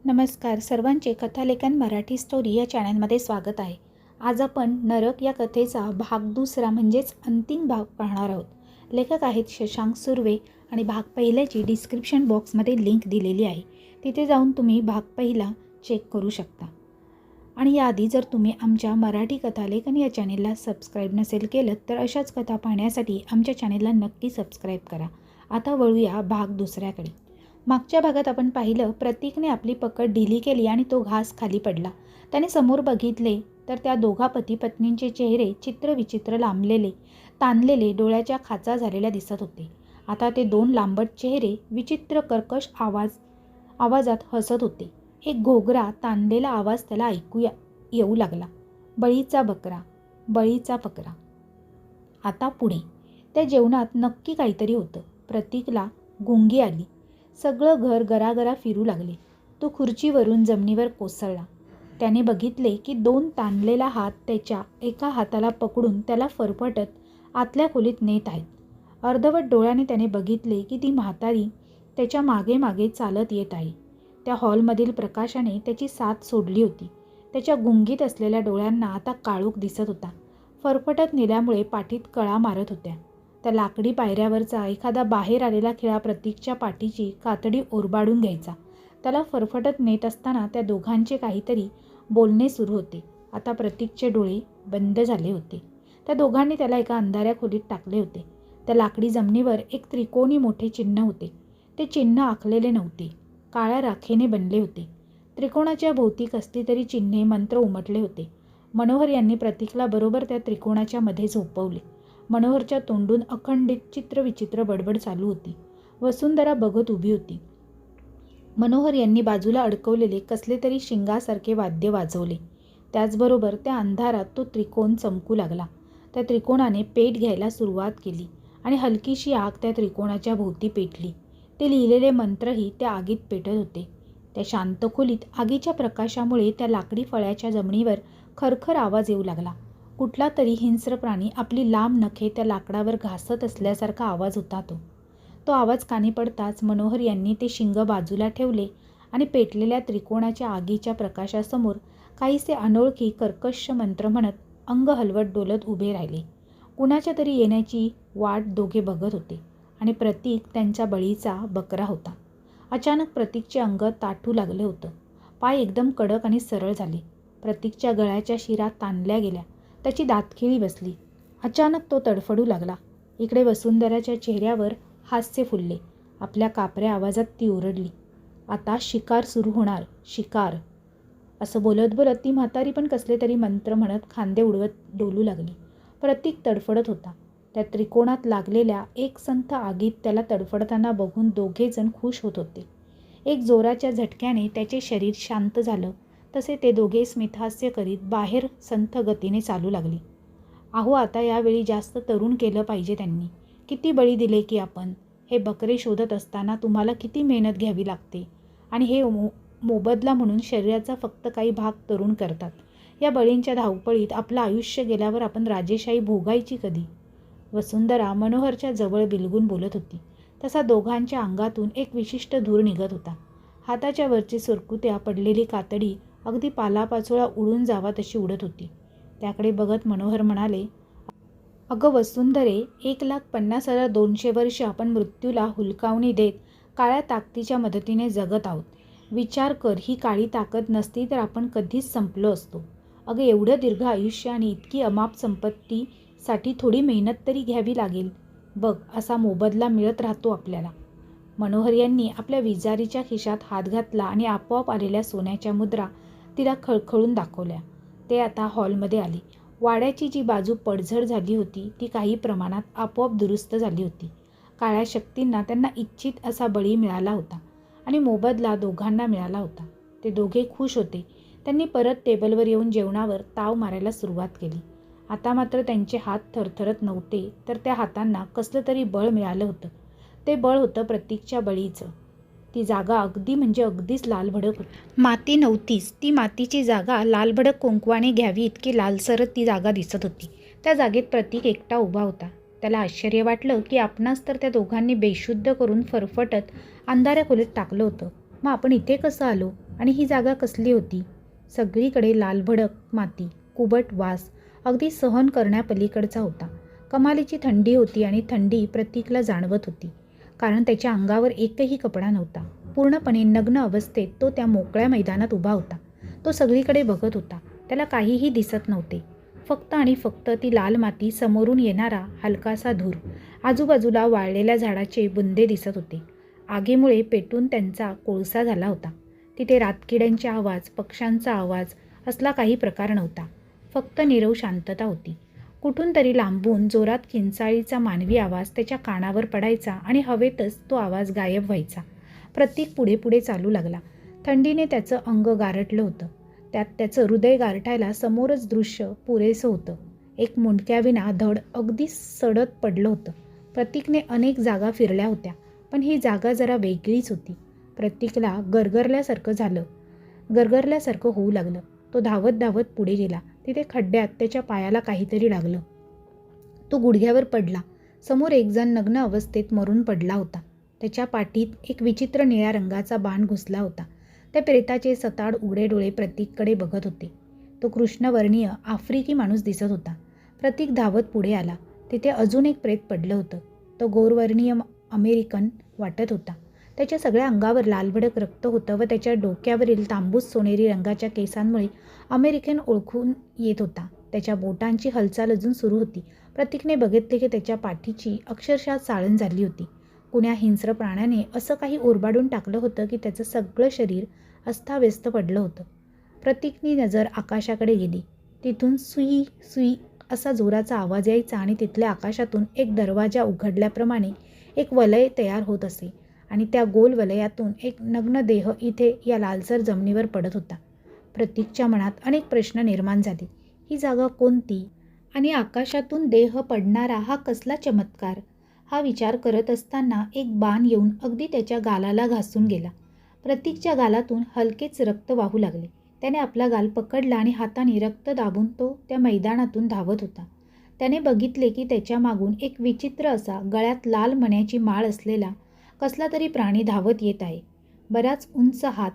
नमस्कार सर्वांचे कथालेखन मराठी स्टोरी या चॅनलमध्ये स्वागत आहे. आज आपण नरक या कथेचा भाग दुसरा म्हणजेच अंतिम भाग पाहणार आहोत. लेखक आहेत शशांक सुर्वे आणि भाग पहिल्याची डिस्क्रिप्शन बॉक्समध्ये लिंक दिलेली आहे. तिथे जाऊन तुम्ही भाग पहिला चेक करू शकता. आणि याआधी जर तुम्ही आमच्या मराठी कथालेखन या चॅनेलला सबस्क्राईब नसेल केलं तर अशाच कथा पाहण्यासाठी आमच्या चॅनेलला नक्की सबस्क्राईब करा. आता वळूया भाग दुसऱ्याकडे. मागच्या भागात आपण पाहिलं, प्रतीकने आपली पकड ढिली केली आणि तो घास खाली पडला. त्याने समोर बघितले तर त्या दोघा पती पत्नींचे चेहरे चित्रविचित्र लांबलेले, ताणलेले, डोळ्याच्या खाचा झालेल्या दिसत होते. आता ते दोन लांबट चेहरे विचित्र कर्कश आवाजात हसत होते. एक घोगरा ताणलेला आवाज त्याला ऐकू येऊ लागला. बळीचा बकरा, बळीचा बकरा. आता पुढे त्या जेवणात नक्की काहीतरी होतं. प्रतीकला गुंगी आली. सगळं घर गरागरा फिरू लागले. तो खुर्चीवरून जमिनीवर कोसळला. त्याने बघितले की दोन ताणलेला हात त्याच्या एका हाताला पकडून त्याला फरफटत आतल्या खोलीत नेत आहेत. अर्धवट डोळ्याने त्याने बघितले की ती म्हातारी त्याच्या मागे मागे चालत येत आहे. त्या हॉलमधील प्रकाशाने त्याची साथ सोडली होती. त्याच्या गुंगीत असलेल्या डोळ्यांना आता काळोख दिसत होता. फरफटत नेल्यामुळे पाठीत कळा मारत होत्या. त्या लाकडी पायऱ्यावरचा एखादा बाहेर आलेला खिळा प्रतीकच्या पाठीची कातडी ओरबाडून घ्यायचा. त्याला फरफटत नेत असताना त्या दोघांचे काहीतरी बोलणे सुरू होते. आता प्रतीकचे डोळे बंद झाले होते. त्या दोघांनी त्याला एका अंधाऱ्या खोलीत टाकले होते. त्या लाकडी जमिनीवर एक त्रिकोणी मोठे चिन्ह होते. ते चिन्ह आखलेले नव्हते, काळ्या राखेने बनले होते. त्रिकोणाच्या भोवती कसली तरी चिन्हे, मंत्र उमटले होते. मनोहर यांनी प्रतीकला बरोबर त्या त्रिकोणाच्या मध्ये झोपवले. मनोहरच्या तोंडून अखंडित चित्रविचित्र बडबड चालू होती. वसुंधरा बघत उभी होती. मनोहर यांनी बाजूला अडकवलेले कसले तरी शिंगासारखे वाद्य वाजवले. त्याचबरोबर त्या अंधारात तो त्रिकोण चमकू लागला. त्या त्रिकोणाने पेट घ्यायला सुरुवात केली आणि हलकीशी आग त्या त्रिकोणाच्या भोवती पेटली. ते लिहिलेले मंत्रही त्या आगीत पेटत होते. त्या शांत खोलीत आगीच्या प्रकाशामुळे त्या लाकडी फळ्याच्या जमिनीवर खरखर आवाज येऊ लागला. कुठला तरी हिंस्र प्राणी आपली लांब नखे त्या लाकडावर घासत असल्यासारखा आवाज होता. तो आवाज कानी पडताच मनोहर यांनी ते शिंग बाजूला ठेवले आणि पेटलेल्या त्रिकोणाच्या आगीच्या प्रकाशासमोर काहीसे अनोळखी कर्कश मंत्र म्हणत अंग हलवत डोलत उभे राहिले. कुणाच्या तरी येण्याची वाट दोघे बघत होते आणि प्रतीक त्यांच्या बळीचा बकरा होता. अचानक प्रतीकचे अंग ताठू लागले होतं. पाय एकदम कडक आणि सरळ झाले. प्रतीकच्या गळ्याच्या शिरा ताणल्या गेल्या. त्याची दातखिळी बसली. अचानक तो तडफडू लागला. इकडे वसुंधराच्या चेहऱ्यावर हास्य फुलले. आपल्या कापऱ्या आवाजात ती ओरडली, आता शिकार सुरू होणार, शिकार. असं बोलत बोलत ती म्हातारी पण कसले तरी मंत्र म्हणत खांदे उडवत डोलू लागली. प्रतीक तडफडत होता. त्या त्रिकोणात लागलेल्या एकसंथ आगीत त्याला तडफडताना बघून दोघे जण खुश होत होते. एक जोराच्या झटक्याने त्याचे शरीर शांत झालं. तसे ते दोघे स्मितहास्य करीत बाहेर संथ गतीने चालू लागली. अहो, आता यावेळी जास्त तरुण केलं पाहिजे त्यांनी. किती बळी दिले की आपण. हे बकरे शोधत असताना तुम्हाला किती मेहनत घ्यावी लागते आणि हे मोबदला म्हणून शरीराचा फक्त काही भाग तरुण करतात. या बळींच्या धावपळीत आपलं आयुष्य गेल्यावर आपण राजेशाही भोगायची कधी? वसुंधरा मनोहरच्या जवळ बिलगून बोलत होती. तसा दोघांच्या अंगातून एक विशिष्ट धूर निघत होता. हाताच्या वरची सुरकुत्या पडलेली कातडी अगदी पालापाचोळा उडून जावा तशी उडत होती. त्याकडे बघत मनोहर म्हणाले, अगं वसुंधरे, 1,50,200 वर्ष आपण मृत्यूला हुलकावणी देत काळ्या ताकदीच्या मदतीने जगत आहोत. विचार कर, ही काळी ताकद नसती तर आपण कधीच संपलो असतो. अगं, एवढं दीर्घ आयुष्य आणि इतकी अमाप संपत्तीसाठी थोडी मेहनत तरी घ्यावी लागेल. बघ, असा मोबदला मिळत राहतो आपल्याला. मनोहर यांनी आपल्या विजारीच्या खिशात हात घातला आणि आपोआप आलेल्या सोन्याच्या मुद्रा तिला खळखळून दाखवल्या. ते आता हॉलमध्ये आले. वाड्याची जी बाजू पडझड झाली होती ती काही प्रमाणात आपोआप दुरुस्त झाली होती. काळ्या शक्तींना त्यांना इच्छित असा बळी मिळाला होता आणि मोबदला दोघांना मिळाला होता. ते दोघे खुश होते. त्यांनी परत टेबलवर येऊन जेवणावर ताव मारायला सुरुवात केली. आता मात्र त्यांचे हात थरथरत नव्हते, तर त्या हातांना कसलं तरी बळ मिळालं होतं. ते बळ होतं प्रतीकच्या बळीचं. ती जागा अगदी म्हणजे अगदीच लालभडक होती. माती नव्हतीच, ती मातीची जागा लालभडक कुंकवाने घ्यावी इतकी लालसरत ती जागा दिसत होती. त्या जागेत प्रतीक एकटा उभा होता. त्याला आश्चर्य वाटलं की आपणास तर त्या दोघांनी बेशुद्ध करून फरफटत अंधाऱ्या खोलीत टाकलं होतं. मग आपण इथे कसं आलो? आणि ही जागा कसली होती? सगळीकडे लालभडक माती, कुबट वास अगदी सहन करण्यापलीकडचा होता. कमालीची थंडी होती आणि थंडी प्रतीकला जाणवत होती, कारण त्याच्या अंगावर एकही कपडा नव्हता. पूर्णपणे नग्न अवस्थेत तो त्या मोकळ्या मैदानात उभा होता. तो सगळीकडे बघत होता. त्याला काहीही दिसत नव्हते. फक्त आणि फक्त ती लाल माती, समोरून येणारा हलकासा धूर, आजूबाजूला वाळलेल्या झाडाचे बुंदे दिसत होते. आगीमुळे पेटून त्यांचा कोळसा झाला होता. तिथे रातकिड्यांचे आवाज, पक्ष्यांचा आवाज असला काही प्रकार नव्हता. फक्त नीरव शांतता होती. कुठून तरी लांबून जोरात किंचाळीचा मानवी आवाज त्याच्या कानावर पडायचा आणि हवेतच तो आवाज गायब व्हायचा. प्रतीक पुढे पुढे चालू लागला. थंडीने त्याचं अंग गारटलं होतं. त्यात त्याचं हृदय गारठायला समोरच दृश्य पुरेसं होतं. एक मुंडक्याविना धड अगदी सडत पडलं होतं. प्रतीकने अनेक जागा फिरल्या होत्या, पण ही जागा जरा वेगळीच होती. प्रतीकला गरगरल्यासारखं होऊ लागलं. तो धावत धावत पुढे गेला. तिथे खड्ड्यात त्याच्या पायाला काहीतरी लागलं. तो गुडघ्यावर पडला. समोर एक जण नग्न अवस्थेत मरून पडला होता. त्याच्या पाठीत एक विचित्र निळ्या रंगाचा बाण घुसला होता. त्या प्रेताचे सताड उघडे डोळे प्रतीककडे बघत होते. तो कृष्णवर्णीय आफ्रिकी माणूस दिसत होता. प्रतीक धावत पुढे आला. तिथे अजून एक प्रेत पडलं होतं. तो गोरवर्णीय अमेरिकन वाटत होता. त्याच्या सगळ्या अंगावर लालभडक रक्त होतं व त्याच्या डोक्यावरील तांबूस सोनेरी रंगाच्या केसांमुळे अमेरिकन ओळखून येत होता. त्याच्या बोटांची हालचाल अजून सुरू होती. प्रतीकने बघितले की त्याच्या पाठीची अक्षरशः चाळण झाली होती. कुण्या हिंस्र प्राण्याने असं काही ओरबाडून टाकलं होतं की त्याचं सगळं शरीर अस्ताव्यस्त पडलं होतं. प्रतीकनी नजर आकाशाकडे गेली. तिथून सुई सुई असा जोराचा आवाज यायचा आणि तिथल्या आकाशातून एक दरवाजा उघडल्याप्रमाणे एक वलय तयार होत असे आणि त्या गोल वलयातून एक नग्न देह इथे या लालसर जमिनीवर पडत होता. प्रतीकच्या मनात अनेक प्रश्न निर्माण झाले. ही जागा कोणती आणि आकाशातून देह पडणारा हा कसला चमत्कार? हा विचार करत असताना एक बाण येऊन अगदी त्याच्या गालाला घासून गेला. प्रतीकच्या गालातून हलकेच रक्त वाहू लागले. त्याने आपला गाल पकडला आणि हाताने रक्त दाबून तो त्या मैदानातून धावत होता. त्याने बघितले की त्याच्या मागून एक विचित्र असा गळ्यात लाल मण्याची माळ असलेला कसला तरी प्राणी धावत येत आहे. बराच उंच हात,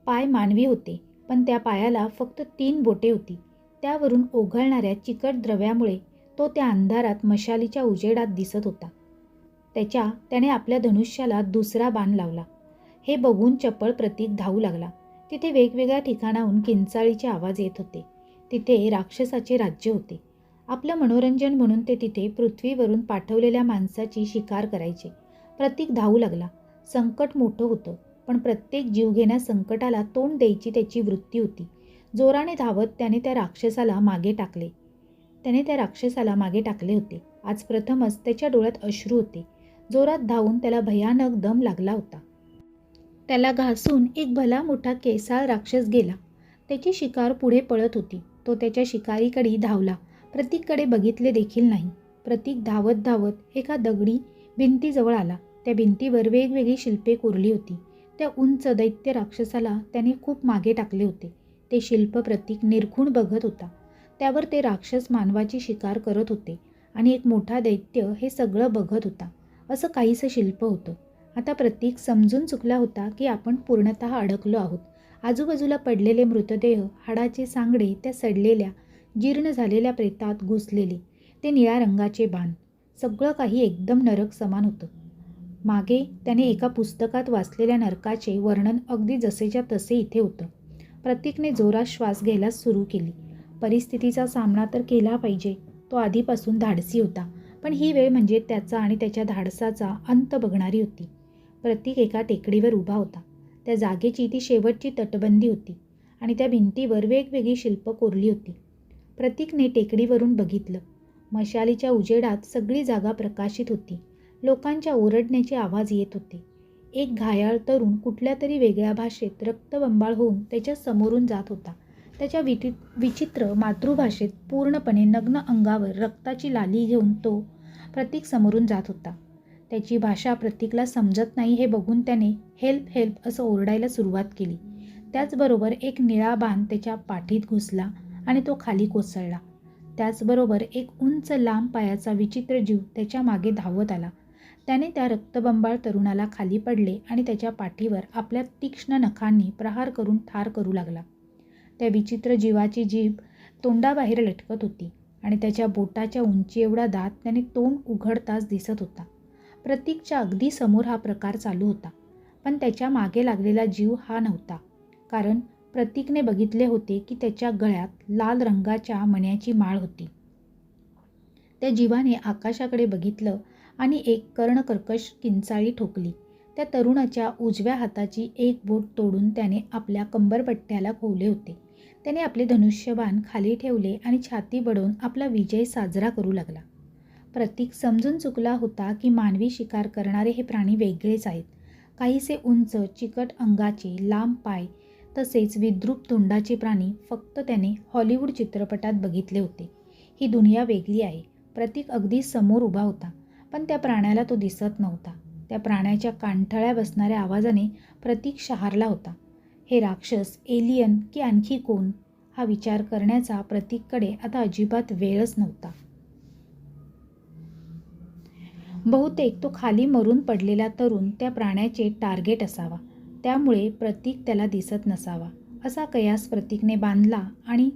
पाय मानवी होते, पण त्या पायाला फक्त 3 बोटे होती. त्यावरून ओघळणाऱ्या चिकट द्रव्यामुळे तो त्या अंधारात मशालीच्या उजेडात दिसत होता. त्याने आपल्या धनुष्याला दुसरा बाण लावला. हे बघून चपळ प्रतीक धावू लागला. तिथे वेगवेगळ्या ठिकाणाहून किंचाळीचे आवाज येत होते. तिथे राक्षसाचे राज्य होते. आपलं मनोरंजन म्हणून ते तिथे पृथ्वीवरून पाठवलेल्या माणसाची शिकार करायचे. प्रतीक धावू लागला. संकट मोठं होतं, पण प्रत्येक जीवघेण्या संकटाला तोंड द्यायची त्याची वृत्ती होती. जोराने धावत त्याने त्या राक्षसाला मागे टाकले होते. आज प्रथमच त्याच्या डोळ्यात अश्रू होते. जोरात धावून त्याला भयानक दम लागला होता. त्याला घासून एक भला मोठा केसाळ राक्षस गेला. त्याची शिकार पुढे पळत होती. तो त्याच्या शिकारीकडे धावला. प्रतीककडे बघितले देखील नाही. प्रतीक धावत धावत एका दगडी भिंतीजवळ आला. त्या भिंतीवर वेगवेगळी शिल्पे कोरली होती. त्या उंच दैत्य राक्षसाला त्याने खूप मागे टाकले होते. ते शिल्प प्रतीक निरखून बघत होता. त्यावर ते राक्षस मानवाची शिकार करत होते आणि एक मोठा दैत्य हे सगळं बघत होता. असं काहीसं शिल्प होतं. आता प्रतीक समजून चुकला होता की आपण पूर्णतः अडकलो आहोत. आजूबाजूला पडलेले मृतदेह, हाडाचे सांगडे, त्या सडलेल्या जीर्ण झालेल्या प्रेतात घुसलेले ते निळ्या रंगाचे बाण, सगळं काही एकदम नरक समान होतं. मागे त्याने एका पुस्तकात वाचलेल्या नरकाचे वर्णन अगदी जसेच्या तसे इथे होतं. प्रतीकने जोरात श्वास घ्यायला सुरू केली. परिस्थितीचा सामना तर केला पाहिजे. तो आधीपासून धाडसी होता, पण ही वेळ म्हणजे त्याचा आणि त्याच्या धाडसाचा अंत बघणारी होती. प्रतीक एका टेकडीवर उभा होता. त्या जागेची ती शेवटची तटबंदी होती आणि त्या भिंतीवर वेगवेगळी शिल्प कोरली होती. प्रतीकने टेकडीवरून बघितलं. मशालीच्या उजेडात सगळी जागा प्रकाशित होती. लोकांच्या ओरडण्याचे आवाज येत होते. एक घायाळ तरुण कुठल्या तरी वेगळ्या भाषेत रक्तबंबाळ होऊन त्याच्या समोरून जात होता. त्याच्या विचित्र मातृभाषेत पूर्णपणे नग्न अंगावर रक्ताची लाली घेऊन तो प्रतीक समोरून जात होता. त्याची भाषा प्रतीकला समजत नाही हे बघून त्याने हेल्प हेल्प असं ओरडायला सुरुवात केली. त्याचबरोबर एक निळा बाण त्याच्या पाठीत घुसला आणि तो खाली कोसळला. त्याचबरोबर एक उंच लांब पायाचा विचित्र जीव त्याच्या मागे धावत आला. त्याने त्या रक्तबंबाळ तरुणाला खाली पडले आणि त्याच्या पाठीवर आपल्या तीक्ष्ण नखांनी प्रहार करून ठार करू लागला. त्या विचित्र जीवाची जीभ तोंडाबाहेर लटकत होती आणि त्याच्या बोटाच्या उंची एवढा दात त्याने तोंड उघडताच दिसत होता. प्रतीकच्या अगदी समोर हा प्रकार चालू होता, पण त्याच्या मागे लागलेला जीव हा नव्हता. कारण प्रतीकने बघितले होते की त्याच्या गळ्यात लाल रंगाच्या मण्याची माळ होती. त्या जीवाने आकाशाकडे बघितलं आणि एक कर्णकर्कश किंचाळी ठोकली. त्या तरुणाच्या उजव्या हाताची एक बोट तोडून त्याने आपल्या कंबरपट्ट्याला खोवले होते. त्याने आपले धनुष्यबाण खाली ठेवले आणि छाती बडवून आपला विजय साजरा करू लागला. प्रतीक समजून चुकला होता की मानवी शिकार करणारे हे प्राणी वेगळेच आहेत. काहीसे उंच, चिकट अंगाचे, लांब पाय तसेच विद्रूप तोंडाचे प्राणी फक्त त्याने हॉलिवूड चित्रपटात बघितले होते. ही दुनिया वेगळी आहे. प्रतीक अगदी समोर उभा होता, पण त्या प्राण्याला तो दिसत नव्हता. त्या प्राण्याच्या कानठळ्या बसणाऱ्या आवाजाने प्रतीक शहारला होता. हे राक्षस, एलियन की आणखी कोण? हा विचार करण्याचा प्रतीककडे आता अजिबात वेळच नव्हता. बहुतेक तो खाली मरून पडलेला तरुण त्या प्राण्याचे टार्गेट असावा. त्यामुळे प्रतीक त्याला दिसत नसावा असा कयास प्रतीकने बांधला आणि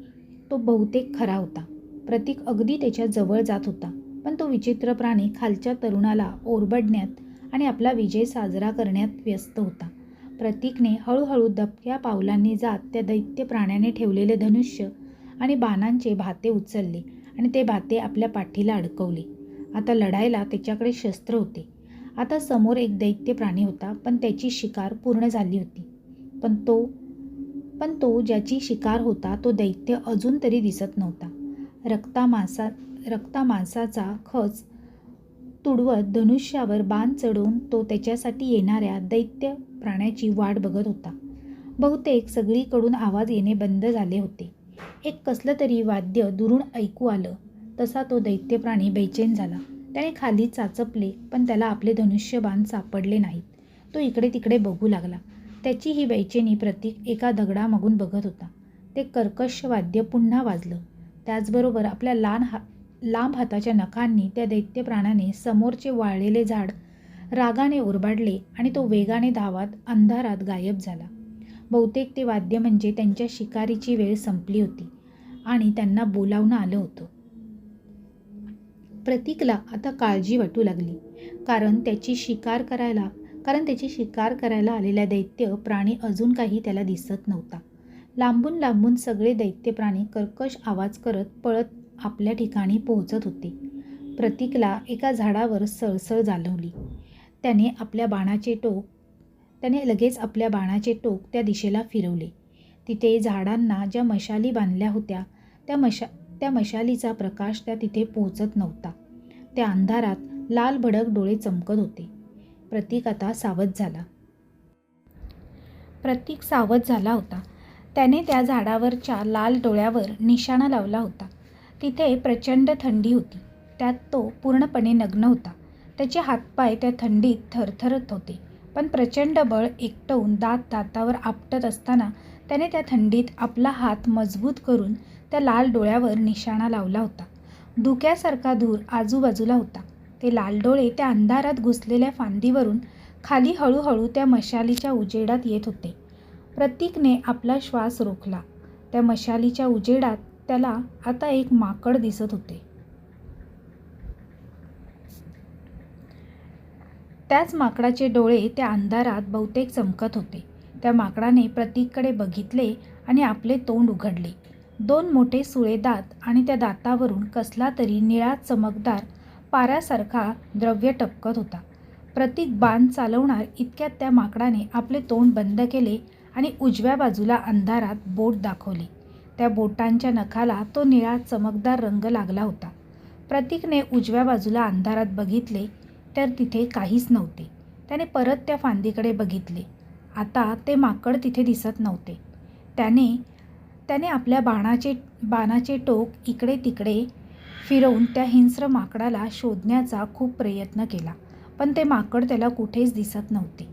तो बहुतेक खरा होता. प्रतीक अगदी त्याच्या जवळ जात होता, पण तो विचित्र प्राणी खालच्या तरुणाला ओरबडण्यात आणि आपला विजय साजरा करण्यात व्यस्त होता. प्रतीकने हळूहळू दबक्या पावलांनी जात त्या दैत्य प्राण्याने ठेवलेले धनुष्य आणि बाणांचे भाते उचलले आणि ते भाते आपल्या पाठीला अडकवले. आता लढायला त्याच्याकडे शस्त्र होते. आता समोर एक दैत्य प्राणी होता, पण त्याची शिकार पूर्ण झाली होती. पण तो ज्याची शिकार होता तो दैत्य अजून तरी दिसत नव्हता. रक्तामांसाचा खच तुडवत धनुष्यावर बाण चढवून तो त्याच्यासाठी येणाऱ्या दैत्य प्राण्याची वाट बघत होता. बहुतेक सगळीकडून आवाज येणे बंद झाले होते. एक कसलं तरी वाद्य दुरून ऐकू आलं तसा तो दैत्य प्राणी बेचैन झाला. त्याने खाली चाचपले, पण त्याला आपले धनुष्यबाण सापडले नाहीत. तो इकडे तिकडे बघू लागला. त्याची ही बेचैनी प्रतीक एका दगडामागून बघत होता. ते कर्कश वाद्य पुन्हा वाजलं. त्याचबरोबर आपल्या लांब हाताच्या नखांनी त्या दैत्य प्राण्याने समोरचे वाळलेले झाड रागाने ओरबाडले आणि तो वेगाने धावत अंधारात गायब झाला. बहुतेक ते वाद्य म्हणजे त्यांच्या शिकारीची वेळ संपली होती आणि त्यांना बोलावणं आलं होतं. प्रतीकला आता काळजी वाटू लागली, कारण त्याची शिकार करायला आलेला दैत्य प्राणी अजून काही त्याला दिसत नव्हता. लांबून लांबून सगळे दैत्य प्राणी कर्कश आवाज करत पळत आपल्या ठिकाणी पोहोचत होते. प्रतीकला एका झाडावर सळसळ जाणवली. त्याने लगेच आपल्या बाणाचे टोक त्या दिशेला फिरवले. तिथे झाडांना ज्या मशाली बांधल्या होत्या त्या मशालीचा प्रकाश त्या तिथे पोहोचत नव्हता. त्या अंधारात लाल भडक डोळे चमकत होते. प्रतीक आता सावध झाला होता. त्याने त्या झाडावरच्या लाल डोळ्यावर निशाणा लावला होता. तिथे प्रचंड थंडी होती. त्यात तो पूर्णपणे नग्न होता. त्याचे हातपाय त्या थंडीत थरथरत होते, पण प्रचंड बळ एकवटून दातावर आपटत असताना त्याने त्या थंडीत आपला हात मजबूत करून त्या लाल डोळ्यावर निशाणा लावला होता. धुक्यासारखा धूर आजूबाजूला होता. ते लाल डोळे त्या अंधारात घुसलेल्या फांदीवरून खाली हळूहळू त्या मशालीच्या उजेडात येत होते. प्रतीकने आपला श्वास रोखला. त्या मशालीच्या उजेडात त्याला आता एक माकड दिसत होते. त्याच माकडाचे डोळे त्या अंधारात बहुतेक चमकत होते. त्या माकडाने प्रतीककडे बघितले आणि आपले तोंड उघडले. 2 मोठे सुळे दात आणि त्या दातावरून कसला तरी निळा चमकदार पाऱ्यासारखा द्रव्य टपकत होता. प्रतीक बाण चालवणार इतक्यात त्या माकडाने आपले तोंड बंद केले आणि उजव्या बाजूला अंधारात बोट दाखवली. त्या बोटांच्या नखाला तो निळा चमकदार रंग लागला होता. प्रतीकने उजव्या बाजूला अंधारात बघितले तर तिथे काहीच नव्हते. त्याने परत त्या फांदीकडे बघितले. आता ते माकड तिथे दिसत नव्हते. त्याने आपल्या बाणाचे टोक इकडे तिकडे फिरवून त्या हिंस्र माकडाला शोधण्याचा खूप प्रयत्न केला, पण ते माकड त्याला कुठेच दिसत नव्हते.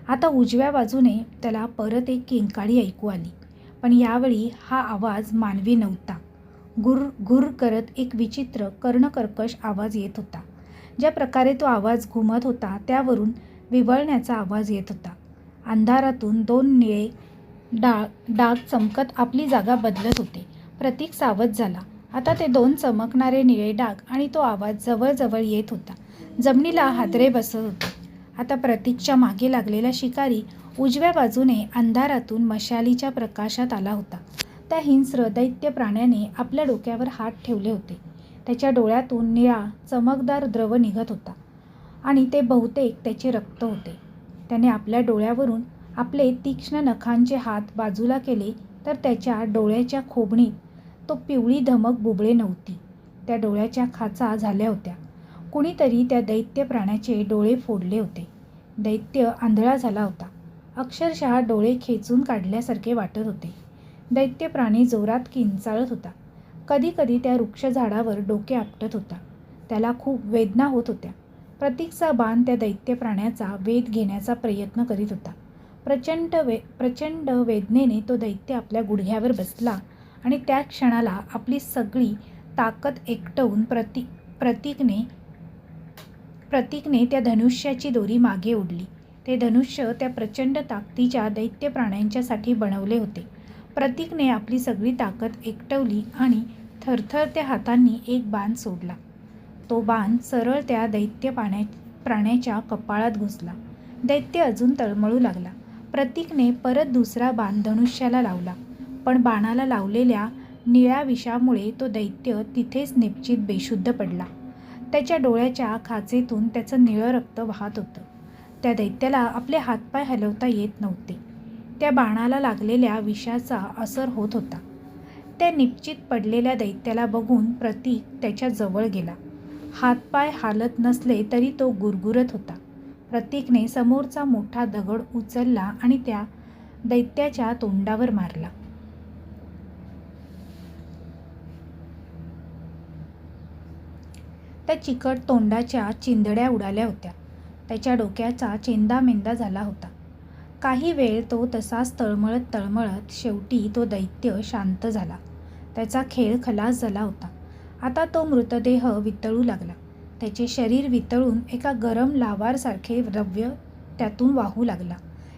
आता उजव्या बाजूने त्याला परत एक किंकाळी ऐकू आली, पण यावेळी हा आवाज मानवी नव्हता. गुर गुर करत एक विचित्र कर्णकर्कश आवाज येत होता, ज्या प्रकारे तो आवाज घुमत होता त्यावरून विव्हळण्याचा आवाज येत होता. अंधारातून 2 निळे डाग चमकत आपली जागा बदलत होते. प्रतीक सावध झाला. आता ते 2 चमकणारे निळे डाग आणि तो आवाज जवळजवळ येत होता. जमिनीला हादरे बसत होते. आता प्रतीकच्या मागे लागलेला शिकारी उजव्या बाजूने अंधारातून मशालीच्या प्रकाशात आला होता. त्या हिंस्र दैत्य प्राण्याने आपल्या डोक्यावर हात ठेवले होते. त्याच्या डोळ्यातून निळा चमकदार द्रव निघत होता आणि ते बहुतेक त्याचे रक्त होते. त्याने आपल्या डोळ्यावरून आपले तीक्ष्ण नखांचे हात बाजूला केले तर त्याच्या डोळ्याच्या खोबणीत तो पिवळी धमक बुबळे नव्हती. त्या डोळ्याच्या खाचा झाल्या होत्या. कुणीतरी त्या दैत्य प्राण्याचे डोळे फोडले होते. दैत्य आंधळा झाला होता. अक्षरशः डोळे खेचून काढल्यासारखे वाटत होते. दैत्य प्राणी जोरात किंचाळत होता. कधी कधी त्या वृक्ष झाडावर डोके आपटत होता. त्याला खूप वेदना होत होत्या. प्रतीकचा बाण त्या दैत्य प्राण्याचा वेध घेण्याचा प्रयत्न करीत होता. प्रचंड वेदनेने तो दैत्य आपल्या गुडघ्यावर बसला आणि त्या क्षणाला आपली सगळी ताकद एकवटून प्रतीकने त्या धनुष्याची दोरी मागे ओढली. ते धनुष्य त्या प्रचंड ताकदीच्या दैत्य प्राण्यांच्यासाठी बनवले होते. प्रतीकने आपली सगळी ताकद एकवटली आणि थरथरत्या हातांनी एक बाण सोडला. तो बाण सरळ त्या दैत्य प्राण्याच्या कपाळात घुसला. दैत्य अजून तळमळू लागला. प्रतीकने परत दुसरा बाण धनुष्याला लावला, पण बाणाला लावलेल्या निळ्या विषामुळे तो दैत्य तिथेच निश्चित बेशुद्ध पडला. त्याच्या डोळ्याच्या खाचेतून त्याचं निळं रक्त वाहत होतं. त्या दैत्याला आपले हातपाय हलवता येत नव्हते. त्या बाणाला लागलेल्या विषाचा असर होत होता. त्या निश्चित पडलेल्या दैत्याला बघून प्रतीक त्याच्या जवळ गेला. हातपाय हालत नसले तरी तो गुरगुरत होता. प्रतीकने समोरचा मोठा दगड उचलला आणि त्या दैत्याच्या तोंडावर मारला. त्या चिकट तोंडाच्या चिंधड्या उडाल्या होत्या. त्याच्या डोक्याचा चेंदामेंदा झाला होता. काही वेळ तो तसाच तळमळत शेवटी तो दैत्य शांत झाला. त्याचा खेळ खलास झाला होता. आता तो मृतदेह वितळू लागला. त्याचे शरीर वितळून एका गरम लाव्हासारखे द्रव्य त्यातून वाहू लागला.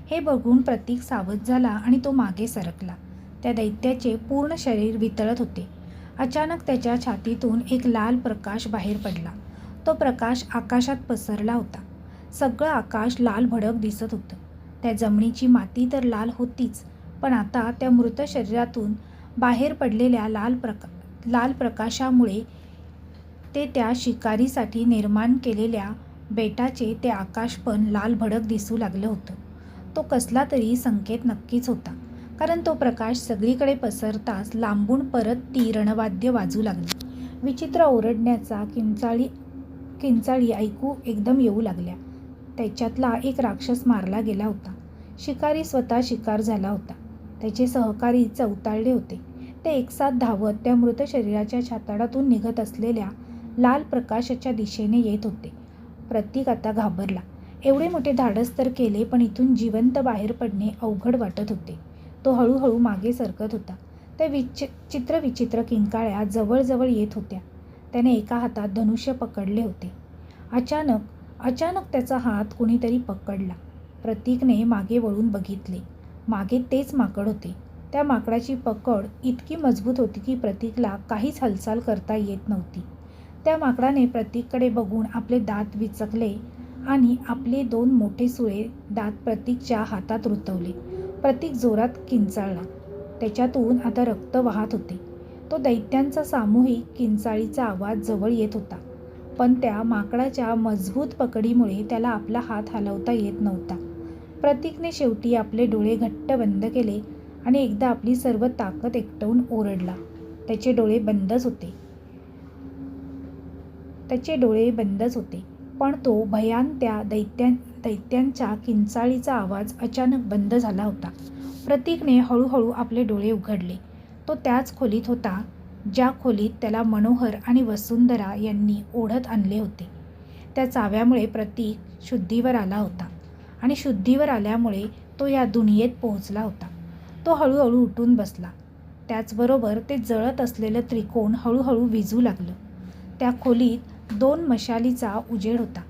हे बघून प्रतीक सावध झाला आणि तो मागे सरकला. त्या दैत्याचे पूर्ण शरीर वितळत होते. अचानक त्याच्या छातीतून एक लाल प्रकाश बाहेर पडला. तो प्रकाश आकाशात पसरला होता. सगळं आकाश लाल भडक दिसत होतं. त्या जमिनीची माती तर लाल होतीच, पण आता त्या मृत शरीरातून बाहेर पडलेल्या लाल प्रकाशामुळे ते त्या शिकारीसाठी निर्माण केलेल्या बेटाचे ते आकाश पण लाल भडक दिसू लागलं होतं. तो कसला तरी संकेत नक्कीच होता, कारण तो प्रकाश सगळीकडे पसरताच लांबून परत ती रणवाद्य वाजू लागली. विचित्र ओरडण्याचा किंचाळी ऐकू एकदम येऊ लागल्या. त्याच्यातला एक राक्षस मारला गेला होता. शिकारी स्वतः शिकार झाला होता. त्याचे सहकारी चवताळले होते. ते एकसाथ धावत त्या मृत शरीराच्या छाताडातून निघत असलेल्या लाल प्रकाशाच्या दिशेने येत होते. प्रतीक आता घाबरला. एवढे मोठे धाडस तर केले, पण इथून जिवंत बाहेर पडणे अवघड वाटत होते. तो हळूहळू मागे सरकत होता. त्या विचित्र किंकाळ्या जवळजवळ येत होत्या. त्याने एका हातात धनुष्य पकडले होते. अचानक त्याचा हात कुणीतरी पकडला. प्रतीकने मागे वळून बघितले. मागे तेच माकड होते. त्या माकडाची पकड इतकी मजबूत होती की प्रतीकला काहीच हालचाल करता येत नव्हती. त्या माकडाने प्रतीककडे बघून आपले दात विचकले आणि आपले 2 मोठे सुळे दात प्रतीकच्या हातात रुतवले. प्रतीक जोरात किंचाळला. त्याच्यातून आता रक्त वाहत होते. तो दैत्यांचा सामूहिक किंचाळीचा आवाज जवळ येत होता, पण त्या माकडाच्या मजबूत पकडीमुळे त्याला आपला हात हलवता येत नव्हता. प्रतीकने शेवटी आपले डोळे घट्ट बंद केले आणि एकदा आपली सर्व ताकद एकवटून ओरडला. त्याचे डोळे बंदच होते, पण तो भयान त्या दैत्यांच्या किंचाळीचा आवाज अचानक बंद झाला होता. प्रतीकने हळूहळू आपले डोळे उघडले. तो त्याच खोलीत होता ज्या खोलीत त्याला मनोहर आणि वसुंधरा यांनी ओढत आणले होते. त्या चाव्यामुळे प्रतीक शुद्धीवर आला होता आणि शुद्धीवर आल्यामुळे तो या दुनियेत पोहोचला होता. तो हळूहळू उठून बसला. त्याचबरोबर ते जळत असलेलं त्रिकोण हळूहळू विझू लागलं. त्या खोलीत 2 मशालीचा उजेड होता.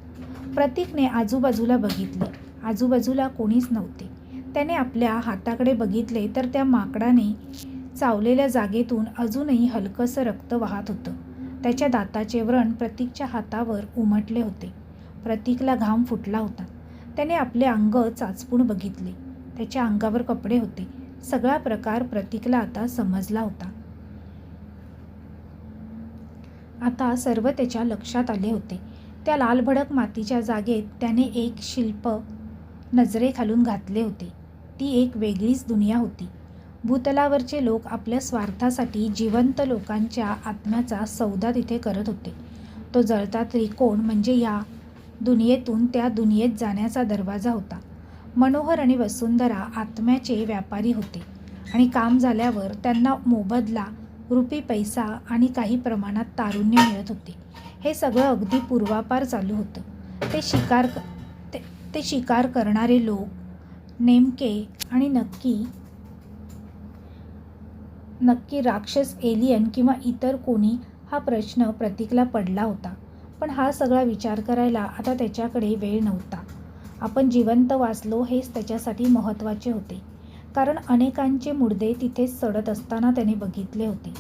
प्रतीकने आजूबाजूला बघितले. आजूबाजूला कोणीच नव्हते. त्याने आपल्या हाताकडे बघितले तर त्या माकडाने चावलेल्या जागेतून अजूनही हलकंसं रक्त वाहत होतं. त्याच्या दाताचे व्रण प्रतीकच्या हातावर उमटले होते. प्रतीकला घाम फुटला होता. त्याने आपले अंग चाचपून बघितले. त्याच्या अंगावर कपडे होते. सगळा प्रकार प्रतीकला आता समजला होता. आता सर्व त्याच्या लक्षात आले होते. त्या लालभडक मातीच्या जागेत त्याने एक शिल्प नजरेखालून घातले होते. ती एक वेगळीच दुनिया होती. भूतलावरचे लोक आपल्या स्वार्थासाठी जिवंत लोकांच्या आत्म्याचा सौदा तिथे करत होते. तो जळता त्रिकोण म्हणजे या दुनियेतून त्या दुनियेत जाण्याचा दरवाजा होता. मनोहर आणि वसुंधरा आत्म्याचे व्यापारी होते आणि काम झाल्यावर त्यांना मोबदला, रुपी पैसा आणि काही प्रमाणात तारुण्य मिळत होते. हे सगळं अगदी पूर्वापार चालू होतं. ते शिकार करणारे लोक नेमके आणि नक्की राक्षस, एलियन किंवा इतर कोणी, हा प्रश्न प्रतीकला पडला होता. पण हा सगळा विचार करायला आता त्याच्याकडे वेळ नव्हता. आपण जिवंत वाचलो हेच त्याच्यासाठी महत्त्वाचे होते. कारण अनेकांचे मुर्दे तिथेच सडत असताना त्याने बघितले होते.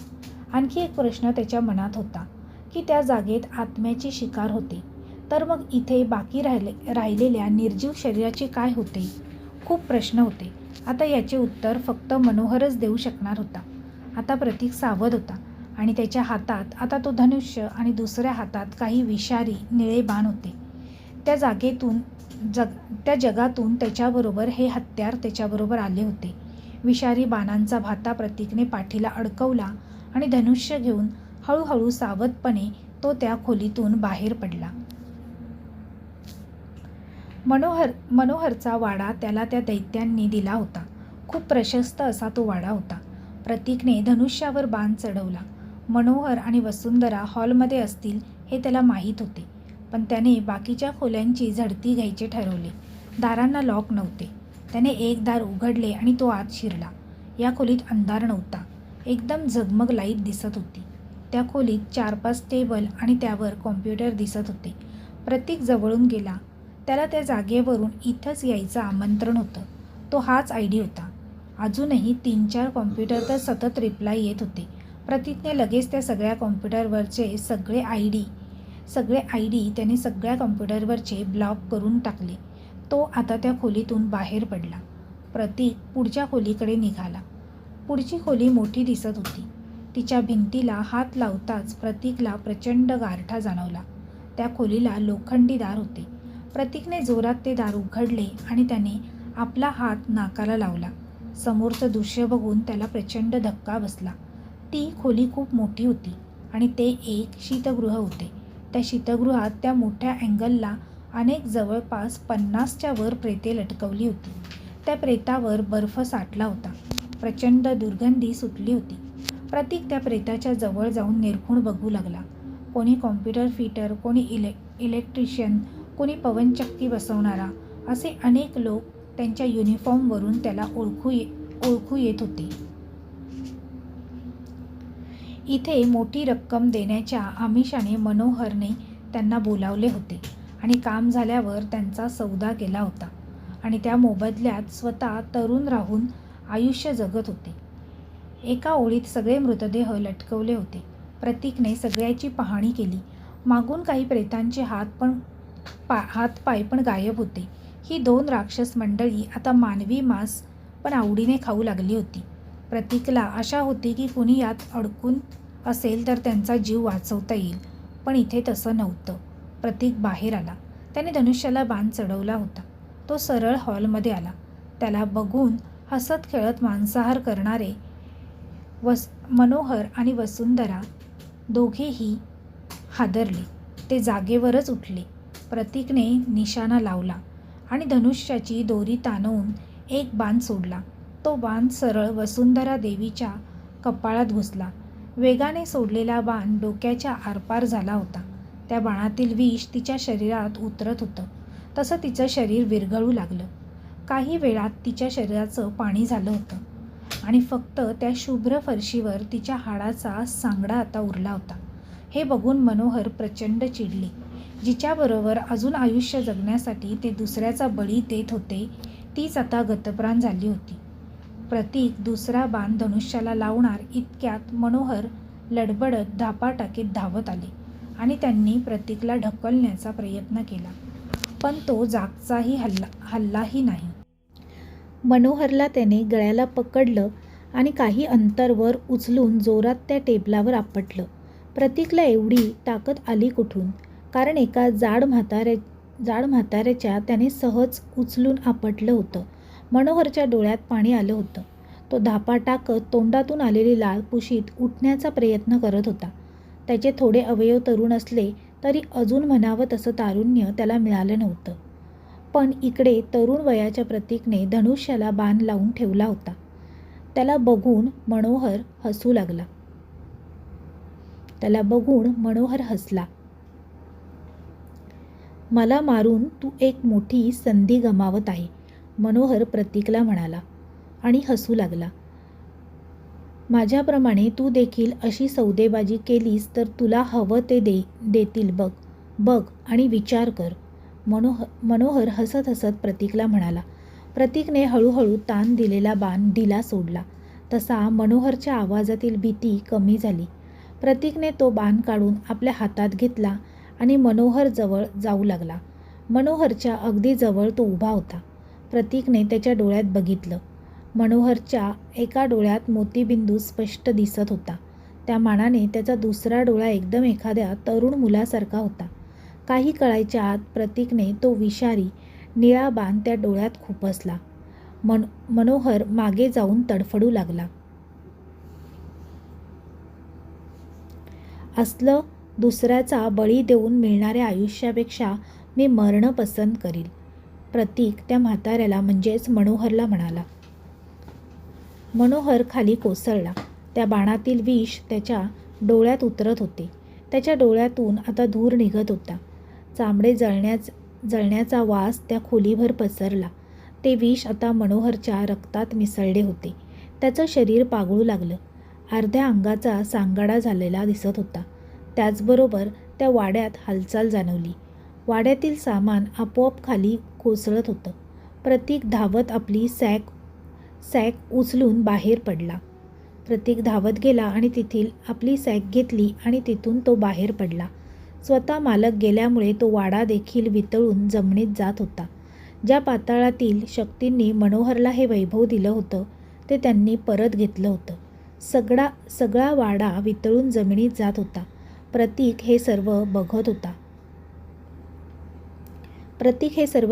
आणखी एक प्रश्न त्याच्या मनात होता की त्या जागेत आत्म्याचे शिकार होते तर मग इथे बाकी राहिलेल्या निर्जीव शरीराचे काय होते? खूप प्रश्न होते. आता याचे उत्तर फक्त मनोहरच देऊ शकणार होता. आता प्रतीक सावध होता आणि त्याच्या हातात आता तो धनुष्य आणि दुसऱ्या हातात काही विषारी निळे बाण होते. त्या जगातून त्याच्याबरोबर हे हत्यार त्याच्याबरोबर आले होते. विषारी बाणांचा भाता प्रतीकने पाठीला अडकवला आणि धनुष्य घेऊन हळूहळू सावधपणे तो त्या खोलीतून बाहेर पडला. मनोहरचा वाडा त्याला त्या दैत्यांनी दिला होता. खूप प्रशस्त असा तो वाडा होता. प्रतीकने धनुष्यावर बाण चढवला. मनोहर आणि वसुंधरा हॉलमध्ये असतील हे त्याला माहीत होते. पण त्याने बाकीच्या खोल्यांची झडती घ्यायचे ठरवले. दारांना लॉक नव्हते. त्याने एक दार उघडले आणि तो आत शिरला. या खोलीत अंधार नव्हता. एकदम झगमग लाईट दिसत होती. त्या खोलीत 4-5 टेबल आणि त्यावर कॉम्प्युटर दिसत होते. प्रतीक जवळून गेला. त्याला त्या जागेवरून इथंच यायचं आमंत्रण होतं. तो हाच आयडी होता. अजूनही 3-4 कॉम्प्युटर तर सतत रिप्लाय येत होते. प्रतीकने लगेच त्या सगळ्या कॉम्प्युटरवरचे सगळे आयडी त्याने सगळ्या कॉम्प्युटरवरचे ब्लॉक करून टाकले. तो आता त्या खोलीतून बाहेर पडला. प्रतीक पुढच्या खोलीकडे निघाला. पुढची खोली मोठी दिसत होती. तिच्या भिंतीला हात लावताच प्रतीकला प्रचंड गारठा जाणवला. त्या खोलीला लोखंडी दार होते. प्रतीकने जोरात ते दार उघडले आणि त्याने आपला हात नाकाला लावला. समोरचं दृश्य बघून त्याला प्रचंड धक्का बसला. ती खोली खूप मोठी होती आणि ते एक शीतगृह होते. त्या शीतगृहात त्या मोठ्या अँगलला अनेक जवळपास 50च्या वर प्रेते लटकवली होती. त्या प्रेतावर बर्फ साठला होता. प्रचंड दुर्गंधी सुटली होती. प्रतीक त्या प्रेताच्या जवळ जाऊन निरखून बघू लागला. कोणी कॉम्प्युटर फिटर, कोणी इलेक्ट्रिशियन, कोणी पवनचक्की बसवणारा, असे अनेक लोक त्यांच्या युनिफॉर्मवरून त्याला ओळखू येत होते. इथे मोठी रक्कम देण्याच्या आमिषाने मनोहरने त्यांना बोलावले होते आणि काम झाल्यावर त्यांचा सौदा केला होता आणि त्या मोबदल्यात स्वतः तरुण राहून आयुष्य जगत होते. एका ओळीत सगळे मृतदेह लटकवले होते. प्रतीकने सगळ्याची पाहणी केली. मागून काही प्रेतांचे हातपाय पण गायब होते. ही 2 राक्षस मंडळी आता मानवी मांस पण आवडीने खाऊ लागली होती. प्रतीकला आशा होती की कुणी यात अडकून असेल तर त्यांचा जीव वाचवता येईल. पण इथे तसं नव्हतं. प्रतीक बाहेर आला. त्याने धनुष्याला बाण चढवला होता. तो सरळ हॉलमध्ये आला. त्याला बघून हसत खेळत मांसाहार करणारे मनोहर आणि वसुंधरा दोघेही हादरले. ते जागेवरच उठले. प्रतीकने निशाणा लावला आणि धनुष्याची दोरी ताणवून एक बाण सोडला. तो बाण सरळ वसुंधरा देवीच्या कपाळात घुसला. वेगाने सोडलेला बाण डोक्याच्या आरपार झाला होता. त्या बाणातील विष तिच्या शरीरात उतरत होतं. तसं तिचं शरीर विरघळू लागलं. काही वेळात तिच्या शरीराचं पाणी झालं होतं आणि फक्त त्या शुभ्र फरशीवर तिच्या हाडाचा सांगडा आता उरला होता. हे बघून मनोहर प्रचंड चिडले. जिच्याबरोबर अजून आयुष्य जगण्यासाठी ते दुसऱ्याचा बळी देत होते तीच आता गतप्राण झाली होती. प्रतीक दुसरा बाण धनुष्याला लावणार इतक्यात मनोहर लडबडत धापा टाकीत धावत आले आणि त्यांनी प्रतीकला ढकलण्याचा प्रयत्न केला, पण तो जागचाही हल्लाही नाही. मनोहरला त्याने गळ्याला पकडलं आणि काही अंतर वर उचलून जोरात त्या टेबलावर आपटलं. प्रतीकला एवढी ताकद आली कुठून? कारण एका जाड म्हाताऱ्याच्या त्याने सहज उचलून आपटलं होतं. मनोहरच्या डोळ्यात पाणी आलं होतं. तो धापा टाकत तोंडातून आलेली लाळ पुशीत उठण्याचा प्रयत्न करत होता. त्याचे थोडे अवयव तरुण असले तरी अजून म्हणावं तसं तारुण्य त्याला मिळालं नव्हतं. पण इकडे तरुण वयाच्या प्रतीकने धनुष्याला बाण लावून ठेवला होता. त्याला बघून मनोहर हसला. मला मारून तू एक मोठी संधी गमावत आहे, मनोहर प्रतीकला म्हणाला आणि हसू लागला. माझ्याप्रमाणे तू देखील अशी सौदेबाजी केलीस तर तुला हवं ते देतील बघ आणि विचार कर, मनोहर हसत हसत प्रतीकला म्हणाला. प्रतीकने हळूहळू ताण दिलेला बाण ढिला सोडला. तसा मनोहरच्या आवाजातील भीती कमी झाली. प्रतीकने तो बाण काढून आपल्या हातात घेतला आणि मनोहर जवळ जाऊ लागला. मनोहरच्या अगदी जवळ तो उभा होता. प्रतीकने त्याच्या डोळ्यात बघितलं. मनोहरच्या एका डोळ्यात मोतीबिंदू स्पष्ट दिसत होता. त्या मानाने त्याचा दुसरा डोळा एकदम एखाद्या तरुण मुलासारखा होता. काही कळायच्या आत प्रतीकने तो विषारी निळा बाण त्या डोळ्यात खुपसला. मनोहर मागे जाऊन तडफडू लागला. असलं दुसऱ्याचा बळी देऊन मिळणाऱ्या आयुष्यापेक्षा मी मरणं पसंत करील, प्रतीक त्या म्हाताऱ्याला म्हणजेच मनोहरला म्हणाला. मनोहर खाली कोसळला. त्या बाणातील विष त्याच्या डोळ्यात उतरत होते. त्याच्या डोळ्यातून आता धूर निघत होता. चामडे जळण्याचा वास त्या खोलीभर पसरला. ते विष आता मनोहरच्या रक्तात मिसळले होते. त्याचं शरीर पागळू लागलं. अर्ध्या अंगाचा सांगाडा झालेला दिसत होता. त्याचबरोबर त्या वाड्यात हालचाल जाणवली. वाड्यातील सामान आपोआप खाली कोसळत होतं. प्रतीक धावत आपली सॅक उचलून बाहेर पडला. प्रतीक धावत गेला आणि तेथील आपली सॅक घेतली आणि तिथून तो बाहेर पडला. स्वतः मालक गेल्यामुळे तो वाडा देखील वितळून जमिनीत जात होता. ज्या पाताळातील शक्तींनी मनोहरला हे वैभव दिलं होतं ते त्यांनी परत घेतलं होतं. सगळा वाडा वितळून जमिनीत जात होता. प्रतीक हे सर्व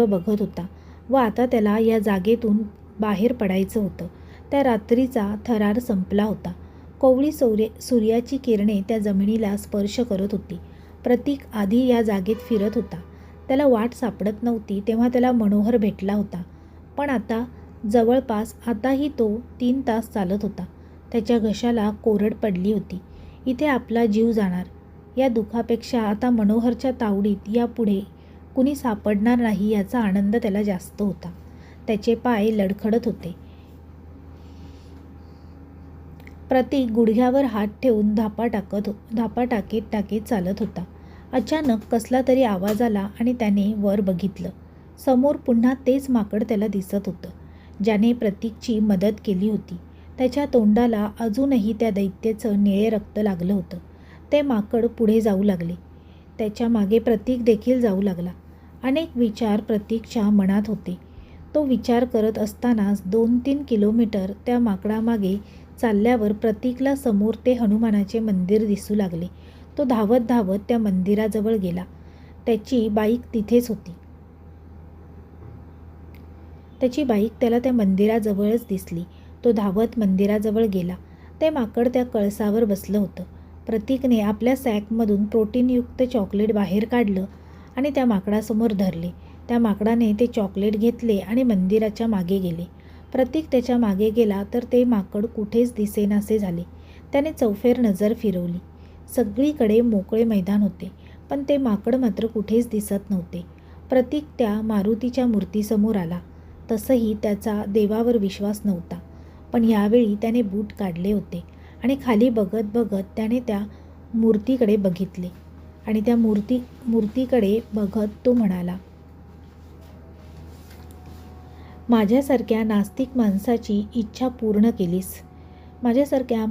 बघत होता व आता त्याला या जागेतून बाहेर पडायचं होतं. त्या रात्रीचा थरार संपला होता. कोवळी सूर्याची किरणे त्या जमिनीला स्पर्श करत होती. प्रतीक आधी या जागेत फिरत होता. त्याला वाट सापडत नव्हती तेव्हा त्याला मनोहर भेटला होता. पण आता जवळपास आताही तो 3 तास चालत होता. त्याच्या घशाला कोरड पडली होती. इथे आपला जीव जाणार या दुःखापेक्षा आता मनोहरच्या तावडीत यापुढे कुणी सापडणार नाही याचा आनंद त्याला जास्त होता. त्याचे पाय लडखडत होते. प्रतीक गुडघ्यावर हात ठेवून धापा टाकीत चालत होता. अचानक कसला तरी आवाज आला आणि त्याने वर बघितलं. समोर पुन्हा तेच माकड त्याला दिसत होतं, ज्याने प्रतीकची मदत केली होती. त्याच्या तोंडाला अजूनही त्या दैत्याचं निळे रक्त लागलं होतं. ते माकड पुढे जाऊ लागले. त्याच्या मागे प्रतीक देखील जाऊ लागला. अनेक विचार प्रतीकच्या मनात होते. तो विचार करत असतानाच 2-3 किलोमीटर त्या माकडामागे चालल्यावर प्रतीकला समोर ते हनुमानाचे मंदिर दिसू लागले. तो धावत धावत त्या मंदिराजवळ गेला. त्याची बाईक तिथेच होती. त्याची बाईक त्याला त्या मंदिराजवळच दिसली. तो धावत मंदिराजवळ गेला. ते माकड त्या कळसावर बसलं होतं. प्रतीकने आपल्या सॅकमधून प्रोटीनयुक्त चॉकलेट बाहेर काढलं आणि त्या माकडासमोर धरले. त्या माकडाने ते चॉकलेट घेतले आणि मंदिराच्या मागे गेले. प्रतीक त्याच्या मागे गेला तर ते माकड कुठेच दिसेनासे झाले. त्याने चौफेर नजर फिरवली. सगळीकडे मोकळे मैदान होते, पण ते माकड मात्र कुठेच दिसत नव्हते. प्रतीक त्या मारुतीच्या मूर्तीसमोर आला. तसंही त्याचा देवावर विश्वास नव्हता, पण यावेळी त्याने बूट काढले होते आणि खाली बघत बघत त्याने त्या मूर्तीकडे बघितले आणि त्या मूर्तीकडे बघत तो म्हणाला, माझ्यासारख्या नास्तिक माणसाची इच्छा पूर्ण केलीस. माझ्यासारख्या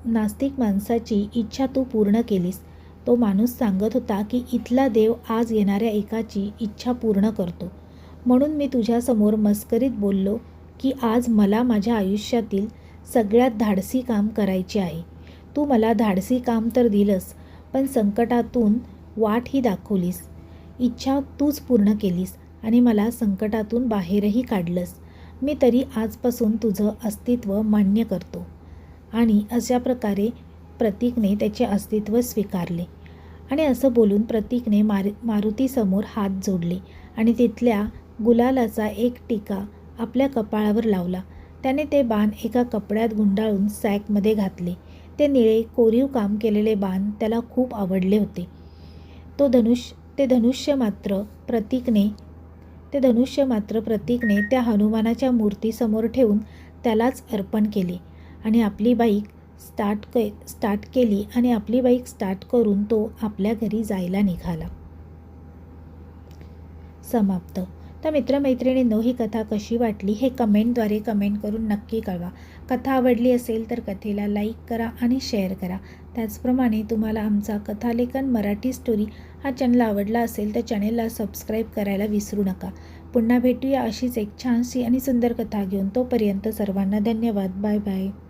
नास्तिक माणसाची इच्छा तू पूर्ण केलीस. तो माणूस सांगत होता की इथला देव आज येणाऱ्या एकाची इच्छा पूर्ण करतो. म्हणून मी तुझ्यासमोर मस्करीत बोललो की आज मला माझ्या आयुष्यातील सगळ्यात धाडसी काम करायचे आहे. तू मला धाडसी काम तर दिलंस, पण संकटातून वाटही दाखवलीस. इच्छा तूच पूर्ण केलीस आणि मला संकटातून बाहेरही काढलंस. मी तरी आजपासून तुझं अस्तित्व मान्य करतो. आणि अशा प्रकारे प्रतीकने त्याचे अस्तित्व स्वीकारले. आणि असं बोलून प्रतीकने मारुतीसमोर हात जोडले आणि तिथल्या गुलालाचा एक टिका आपल्या कपाळावर लावला. त्याने ते बाण एका कपड्यात गुंडाळून सॅकमध्ये घातले. ते निळे कोरीव काम केलेले बाण त्याला खूप आवडले होते. ते धनुष्य मात्र प्रतीकने त्या हनुमानाच्या मूर्तीसमोर ठेवून त्यालाच अर्पण केले आणि आपली बाईक स्टार्ट करून तो आपल्या घरी जायला निघाला. समाप्त. तर मित्रमैत्रिणींनो, ही कथा कशी वाटली हे कमेंटद्वारे कमेंट करून नक्की कळवा. कथा आवडली असेल तर कथेला लाईक करा आणि शेअर करा. त्याचप्रमाणे तुम्हाला आमचा कथालेखन मराठी स्टोरी हा चॅनल आवडला असेल तर चॅनेलला सबस्क्राईब करायला विसरू नका. पुन्हा भेटूया अशीच एक छानशी आणि सुंदर कथा घेऊन. तोपर्यंत सर्वांना धन्यवाद. Bye bye.